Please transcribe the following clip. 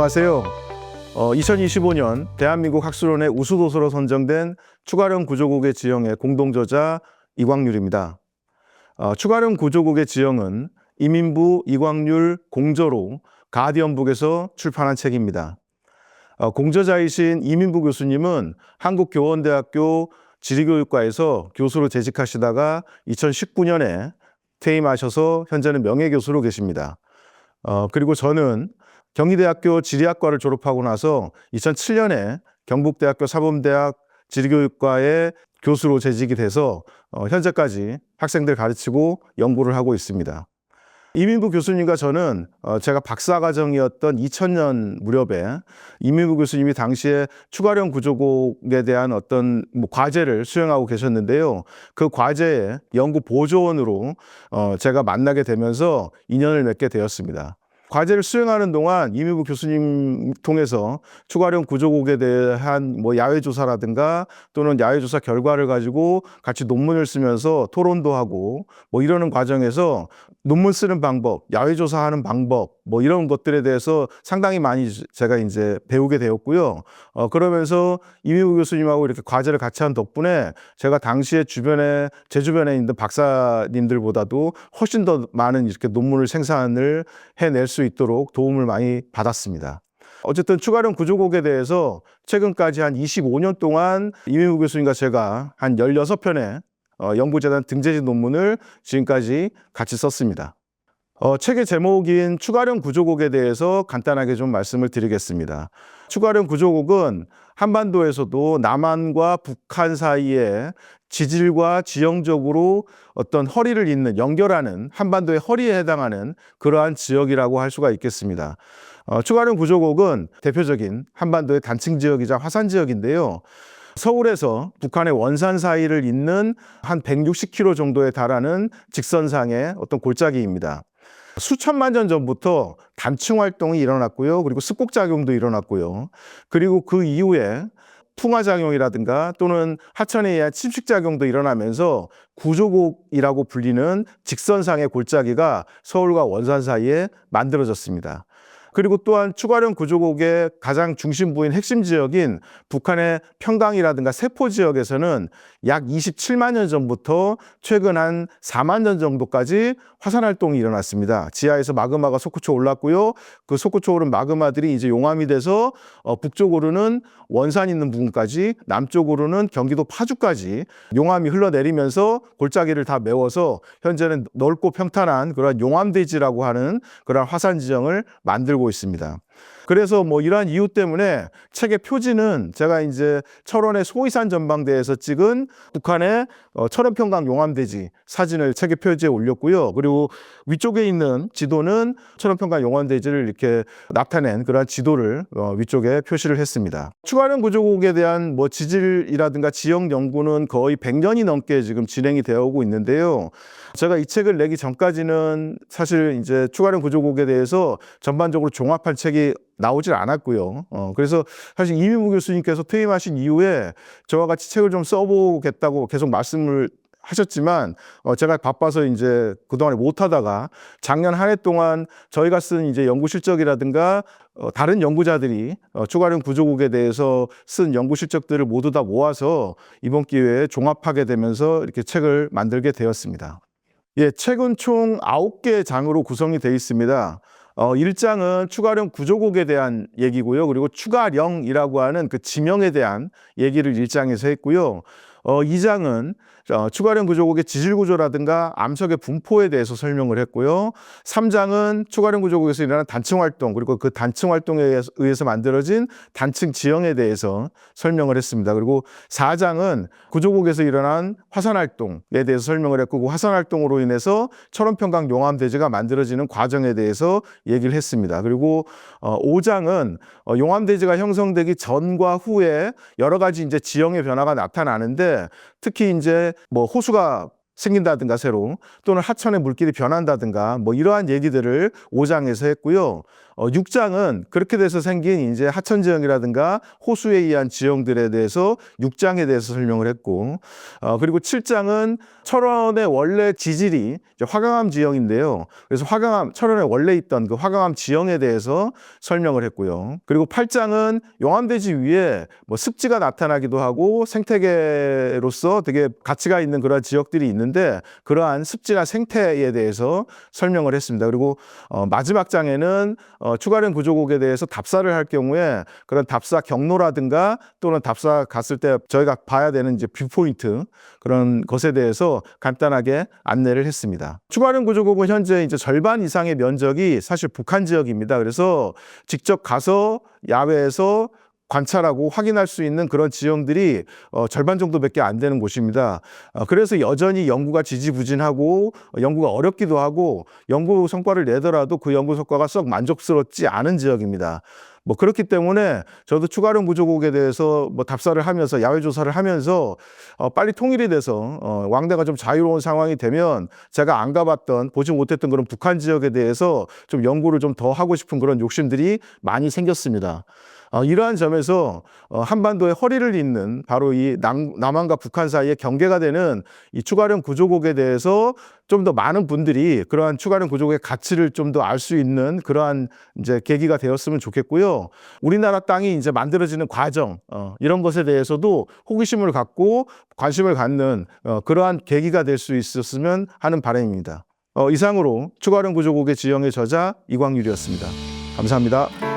안녕하세요. 2025년 대한민국 학술원의 우수도서로 선정된 추가령 구조국의 지형의 공동저자 이광률입니다. 추가령 구조국의 지형은 이민부 이광률 공저로 가디언북에서 출판한 책입니다. 공저자이신 이민부 교수님은 한국교원대학교 지리교육과에서 교수로 재직하시다가 2019년에 퇴임하셔서 현재는 명예교수로 계십니다. 그리고 저는 경희대학교 지리학과를 졸업하고 나서 2007년에 경북대학교 사범대학 지리교육과의 교수로 재직이 돼서 현재까지 학생들 가르치고 연구를 하고 있습니다. 이민부 교수님과 저는 제가 박사과정이었던 2000년 무렵에 이민부 교수님이 당시에 추가령 구조국에 대한 어떤 과제를 수행하고 계셨는데요. 그 과제의 연구 보조원으로 제가 만나게 되면서 인연을 맺게 되었습니다. 과제를 수행하는 동안 이민부 교수님 통해서 추가령 구조국에 대한 야외조사라든가 또는 야외조사 결과를 가지고 같이 논문을 쓰면서 토론도 하고 이러는 과정에서 논문 쓰는 방법, 야외조사하는 방법 이런 것들에 대해서 상당히 많이 제가 이제 배우게 되었고요. 그러면서 이민부 교수님하고 이렇게 과제를 같이 한 덕분에 제가 당시에 제 주변에 있는 박사님들보다도 훨씬 더 많은 이렇게 논문을 생산을 해낼 수 있도록 도움을 많이 받았습니다. 어쨌든 추가령 구조국에 대해서 최근까지 한 25년 동안 이민부 교수님과 제가 한 16편의 연구재단 등재진 논문을 지금까지 같이 썼습니다. 책의 제목인 추가령 구조국에 대해서 간단하게 좀 말씀을 드리겠습니다. 추가령 구조국은 한반도에서도 남한과 북한 사이에 지질과 지형적으로 어떤 허리를 잇는, 연결하는 한반도의 허리에 해당하는 그러한 지역이라고 할 수가 있겠습니다. 추가령 구조국은 대표적인 한반도의 단층 지역이자 화산 지역인데요. 서울에서 북한의 원산 사이를 잇는 한 160km 정도에 달하는 직선상의 어떤 골짜기입니다. 수천만 년 전부터 단층 활동이 일어났고요. 그리고 습곡작용도 일어났고요. 그리고 그 이후에 풍화작용이라든가 또는 하천에 의한 침식작용도 일어나면서 구조국이라고 불리는 직선상의 골짜기가 서울과 원산 사이에 만들어졌습니다. 그리고 또한 추가령 구조국의 가장 중심부인 핵심 지역인 북한의 평강이라든가 세포 지역에서는 약 27만 년 전부터 최근 한 4만 년 정도까지 화산 활동이 일어났습니다. 지하에서 마그마가 솟구쳐 올랐고요. 그 솟구쳐 오른 마그마들이 이제 용암이 돼서 북쪽으로는 원산 있는 부분까지, 남쪽으로는 경기도 파주까지 용암이 흘러내리면서 골짜기를 다 메워서 현재는 넓고 평탄한 그런 용암대지라고 하는 그런 화산 지형을 만들고 있습니다. 그래서 이러한 이유 때문에 책의 표지는 제가 이제 철원의 소위산 전망대에서 찍은 북한의 철원평강 용암대지 사진을 책의 표지에 올렸고요. 그리고 위쪽에 있는 지도는 철원평강 용암대지를 이렇게 나타낸 그런 지도를 위쪽에 표시를 했습니다. 추가령 구조국에 대한 지질이라든가 지형 연구는 거의 100년이 넘게 지금 진행이 되어 오고 있는데요. 제가 이 책을 내기 전까지는 사실 이제 추가령 구조국에 대해서 전반적으로 종합한 책이 나오질 않았고요. 그래서 사실 이민부 교수님께서 퇴임하신 이후에 저와 같이 책을 좀 써보겠다고 계속 말씀을 하셨지만 제가 바빠서 이제 그동안에 못하다가 작년 한 해 동안 저희가 쓴 이제 연구 실적이라든가 다른 연구자들이 추가령 구조국에 대해서 쓴 연구 실적들을 모두 다 모아서 이번 기회에 종합하게 되면서 이렇게 책을 만들게 되었습니다. 책은 총 9개 장으로 구성이 되어 있습니다. 1장은 추가령 구조국에 대한 얘기고요. 그리고 추가령이라고 하는 그 지명에 대한 얘기를 1장에서 했고요. 2장은 추가령 구조국의 지질구조라든가 암석의 분포에 대해서 설명을 했고요. 3장은 추가령 구조국에서 일어나는 단층 활동, 그리고 그 단층 활동에 의해서 만들어진 단층 지형에 대해서 설명을 했습니다. 그리고 4장은 구조국에서 일어난 화산 활동에 대해서 설명을 했고, 그 화산 활동으로 인해서 철원평강 용암대지가 만들어지는 과정에 대해서 얘기를 했습니다. 그리고 5장은 용암대지가 형성되기 전과 후에 여러 가지 이제 지형의 변화가 나타나는데, 특히 이제 호수가 생긴다든가 새로 또는 하천의 물길이 변한다든가 뭐 이러한 얘기들을 5장에서 했고요. 6장은 그렇게 돼서 생긴 이제 하천 지형이라든가 호수에 의한 지형들에 대해서 6장에 대해서 설명을 했고, 그리고 7장은 철원의 원래 지질이 이제 화강암 지형인데요. 그래서 철원에 원래 있던 그 화강암 지형에 대해서 설명을 했고요. 그리고 8장은 용암대지 위에 뭐 습지가 나타나기도 하고 생태계로서 되게 가치가 있는 그런 지역들이 있는데 그러한 습지나 생태에 대해서 설명을 했습니다. 그리고 마지막 장에는 추가령 구조국에 대해서 답사를 할 경우에 그런 답사 경로라든가 또는 답사 갔을 때 저희가 봐야 되는 이제 뷰포인트 그런 것에 대해서 간단하게 안내를 했습니다. 추가령 구조국은 현재 이제 절반 이상의 면적이 사실 북한 지역입니다. 그래서 직접 가서 야외에서 관찰하고 확인할 수 있는 그런 지형들이 절반 정도밖에 안 되는 곳입니다. 그래서 여전히 연구가 지지부진하고 연구가 어렵기도 하고 연구 성과를 내더라도 그 연구 성과가 썩 만족스럽지 않은 지역입니다. 뭐 그렇기 때문에 저도 추가령 구조국에 대해서 뭐 답사를 하면서 야외 조사를 하면서 빨리 통일이 돼서 왕래가 좀 자유로운 상황이 되면 제가 안 가봤던 보지 못했던 그런 북한 지역에 대해서 좀 연구를 좀 더 하고 싶은 그런 욕심들이 많이 생겼습니다. 이러한 점에서 한반도의 허리를 잇는 바로 이 남한과 북한 사이의 경계가 되는 이 추가령 구조국에 대해서 좀 더 많은 분들이 그러한 추가령 구조국의 가치를 좀 더 알 수 있는 그러한 이제 계기가 되었으면 좋겠고요. 우리나라 땅이 이제 만들어지는 과정 이런 것에 대해서도 호기심을 갖고 관심을 갖는 그러한 계기가 될 수 있었으면 하는 바람입니다. 이상으로 추가령 구조국의 지형의 저자 이광률이었습니다. 감사합니다.